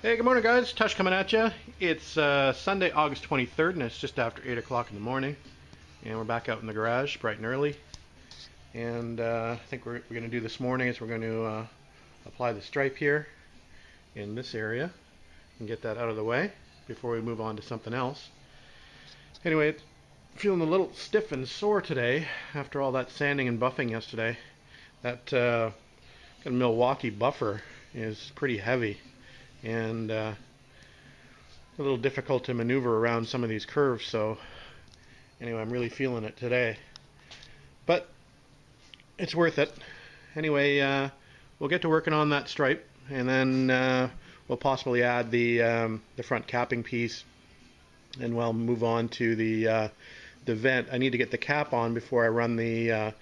Hey, good morning guys, Tush coming at you. It's Sunday, August 23rd, and it's just after 8 o'clock in the morning. And we're back out in the garage, bright and early. And I think we're going to do this morning is we're going to apply the stripe here in this area and get that out of the way before we move on to something else. Anyway, feeling a little stiff and sore today after all that sanding and buffing yesterday. That Milwaukee buffer is pretty heavy and a little difficult to maneuver around some of these curves, so anyway, I'm really feeling it today, but it's worth it. Anyway, we'll get to working on that stripe, and then we'll possibly add the front capping piece, and we'll move on to the vent. I need to get the cap on before I run the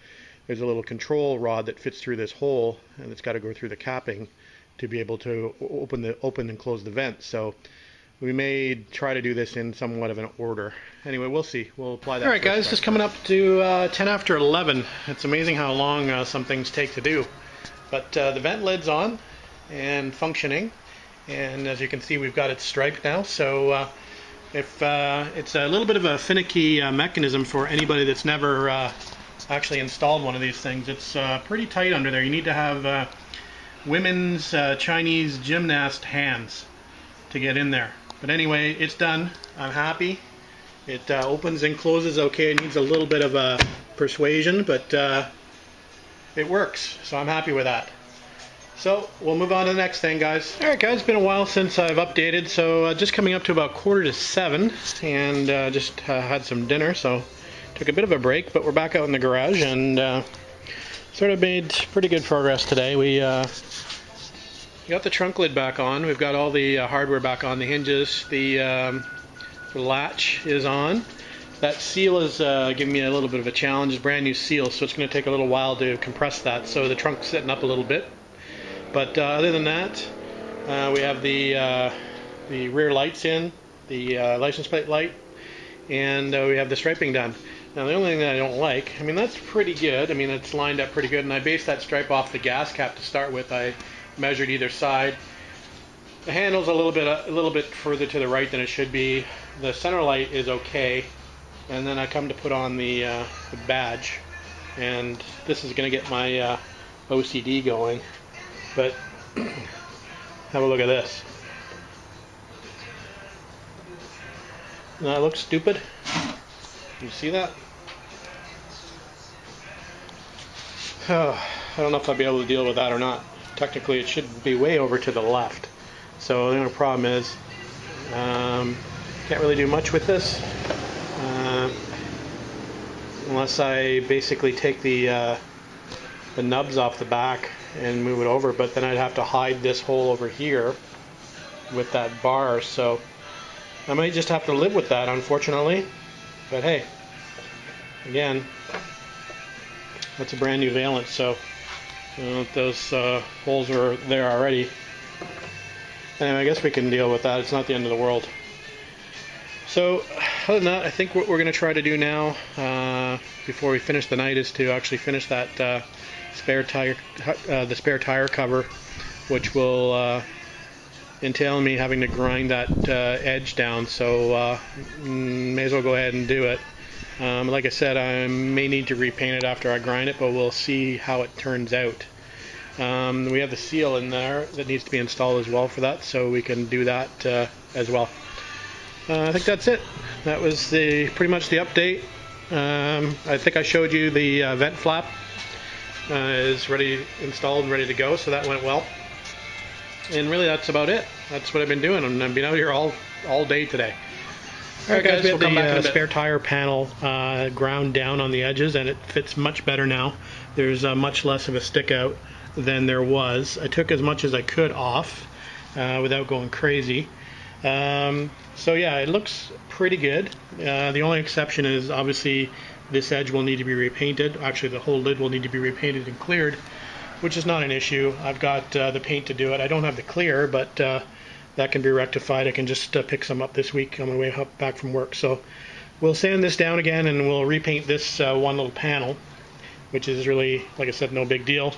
there's a little control rod that fits through this hole, and it's got to go through the capping to be able to open and close the vent. So we may try to do this in somewhat of an order. Anyway, we'll see. We'll apply that. All right, guys, just coming up to 10 after 11. It's amazing how long some things take to do. But the vent lid's on and functioning, and as you can see, we've got it striped now. So if it's a little bit of a finicky mechanism for anybody that's never actually installed one of these things. It's pretty tight under there. You need to have women's Chinese gymnast hands to get in there. But anyway, it's done. I'm happy. It opens and closes okay. It needs a little bit of persuasion, but it works. So I'm happy with that. So we'll move on to the next thing, guys. All right, guys, it's been a while since I've updated. So just coming up to about 6:45, and just had some dinner. So took a bit of a break, but we're back out in the garage and sort of made pretty good progress today. We got the trunk lid back on. We've got all the hardware back on. The hinges, the latch is on. That seal is giving me a little bit of a challenge. It's a brand new seal, so it's going to take a little while to compress that. So the trunk's sitting up a little bit. But other than that, we have the rear lights in, the license plate light, and we have the striping done. Now the only thing that I don't like, I mean that's pretty good, I mean it's lined up pretty good, and I based that stripe off the gas cap to start with. I measured either side. The handle's a little bit further to the right than it should be. The center light is okay, and then I come to put on the badge, and this is going to get my OCD going, but have a look at this. Now it looks stupid. You see that? Oh, I don't know if I'll be able to deal with that or not. Technically it should be way over to the left. So the only problem is can't really do much with this unless I basically take the nubs off the back and move it over, but then I'd have to hide this hole over here with that bar, so I might just have to live with that, unfortunately. But hey, again, that's a brand new valence, so those holes are there already. Anyway, I guess we can deal with that. It's not the end of the world. So other than that, I think what we're going to try to do now before we finish the night is to actually finish that spare tire cover, which will entail me having to grind that edge down. So may as well go ahead and do it. Like I said, I may need to repaint it after I grind it, but we'll see how it turns out. We have the seal in there that needs to be installed as well for that, so we can do that as well. I think that's it. That was pretty much the update. I think I showed you the vent flap is ready, installed and ready to go, so that went well. And really that's about it. That's what I've been doing. I've been out here all day today. Alright guys, we'll come back in a bit. Spare tire panel ground down on the edges, and it fits much better now. There's much less of a stick out than there was. I took as much as I could off without going crazy. So yeah, it looks pretty good. The only exception is obviously this edge will need to be repainted. Actually, the whole lid will need to be repainted and cleared, which is not an issue. I've got the paint to do it. I don't have the clear, but that can be rectified. I can just pick some up this week on my way back from work. So we'll sand this down again, and we'll repaint this one little panel, which is really, like I said, no big deal.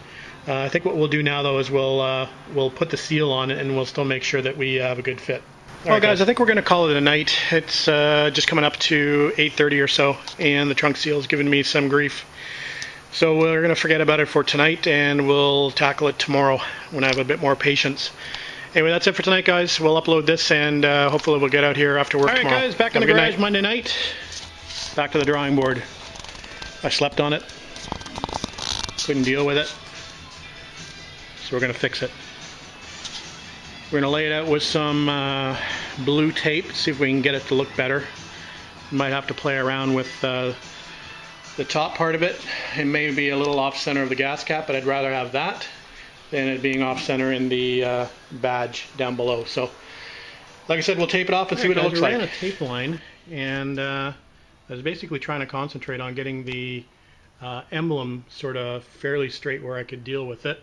I think what we'll do now though is we'll put the seal on it, and we'll still make sure that we have a good fit. Well, guys, I think we're going to call it a night. It's just coming up to 8:30 or so, and the trunk seal's giving me some grief. So we're going to forget about it for tonight, and we'll tackle it tomorrow when I have a bit more patience. Anyway, that's it for tonight, guys. We'll upload this, and hopefully we'll get out here after work tomorrow. All right, guys, back in the garage Monday night. Back to the drawing board. I slept on it. Couldn't deal with it. So we're going to fix it. We're going to lay it out with some blue tape, see if we can get it to look better. Might have to play around with the top part of it. It may be a little off center of the gas cap, but I'd rather have that than it being off center in the badge down below. So, like I said, we'll tape it off and see what it looks like. I ran a tape line, and I was basically trying to concentrate on getting the emblem sort of fairly straight where I could deal with it.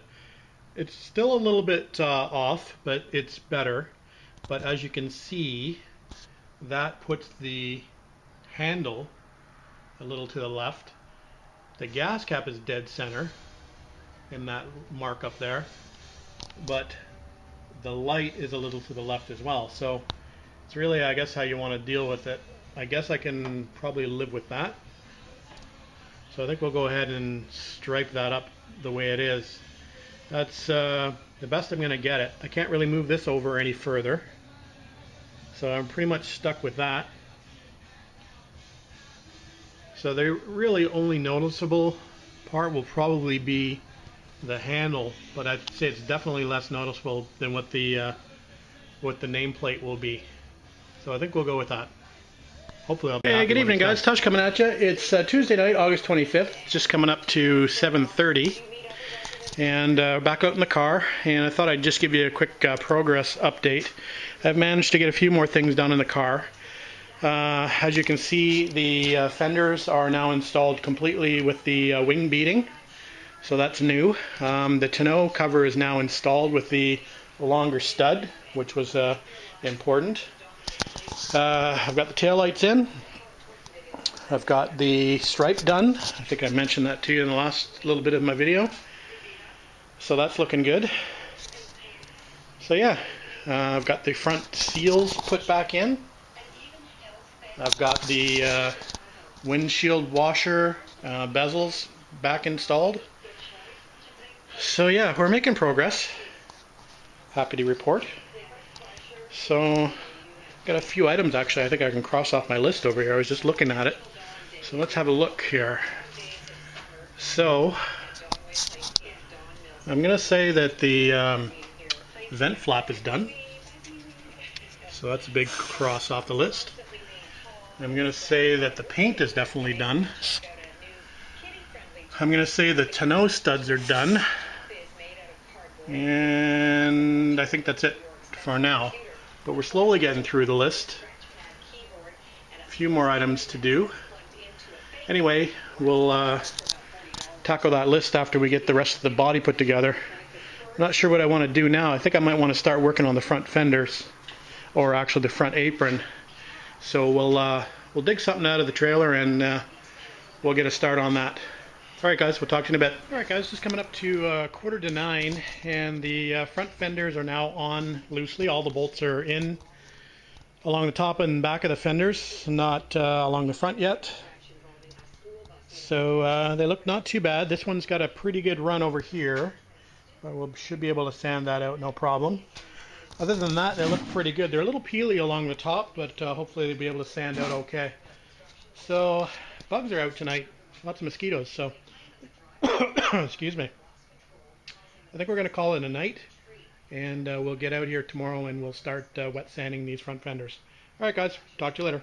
It's still a little bit off, but it's better. But as you can see, that puts the handle a little to the left. The gas cap is dead center in that mark up there, but the light is a little to the left as well. So it's really, I guess, how you want to deal with it. I guess I can probably live with that. So I think we'll go ahead and stripe that up the way it is. That's the best I'm going to get it. I can't really move this over any further, so I'm pretty much stuck with that. So the really only noticeable part will probably be the handle, but I'd say it's definitely less noticeable than what the nameplate will be. So I think we'll go with that. Hopefully I'll be happy. Hey, good evening, guys. Tush coming at you. It's Tuesday night, August 25th. Just coming up to 7:30. And back out in the car, and I thought I'd just give you a quick progress update. I've managed to get a few more things done in the car. As you can see, the fenders are now installed completely with the wing beading, so that's new. The tonneau cover is now installed with the longer stud, which was important. I've got the taillights in. I've got the stripe done. I think I mentioned that to you in the last little bit of my video. So that's looking good. So yeah, I've got the front seals put back in. I've got the windshield washer bezels back installed. So yeah, we're making progress. Happy to report. So got a few items actually I think I can cross off my list over here. I was just looking at it. So let's have a look here. So I'm going to say that the vent flap is done. So that's a big cross off the list. I'm going to say that the paint is definitely done. I'm going to say the tonneau studs are done. And I think that's it for now. But we're slowly getting through the list. A few more items to do. Anyway, we'll tackle that list after we get the rest of the body put together. I'm not sure what I want to do now. I think I might want to start working on the front fenders, or actually the front apron. So we'll dig something out of the trailer, and we'll get a start on that. All right, guys, we'll talk to you in a bit. All right, guys, just coming up to 8:45, and the front fenders are now on loosely. All the bolts are in along the top and back of the fenders, not along the front yet. So they look not too bad. This one's got a pretty good run over here. But we should be able to sand that out, no problem. Other than that, they look pretty good. They're a little peely along the top, but hopefully they'll be able to sand out okay. So bugs are out tonight. Lots of mosquitoes, so excuse me. I think we're going to call it a night, and we'll get out here tomorrow and we'll start wet sanding these front fenders. All right, guys, talk to you later.